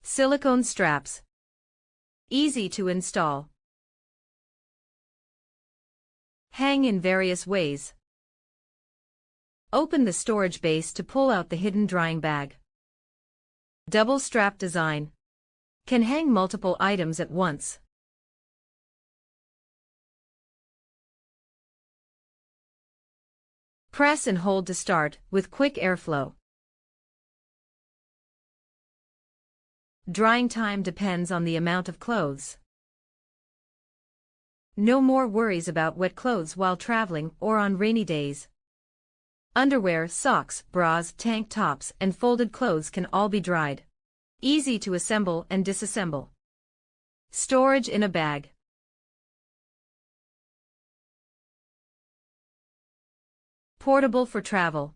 Silicone straps. Easy to install. Hang in various ways. Open the storage base to pull out the hidden drying bag. Double strap design. Can hang multiple items at once. Press and hold to start, with quick airflow. Drying time depends on the amount of clothes. No more worries about wet clothes while traveling or on rainy days. Underwear, socks, bras, tank tops, and folded clothes can all be dried. Easy to assemble and disassemble. Storage in a bag. Portable for travel.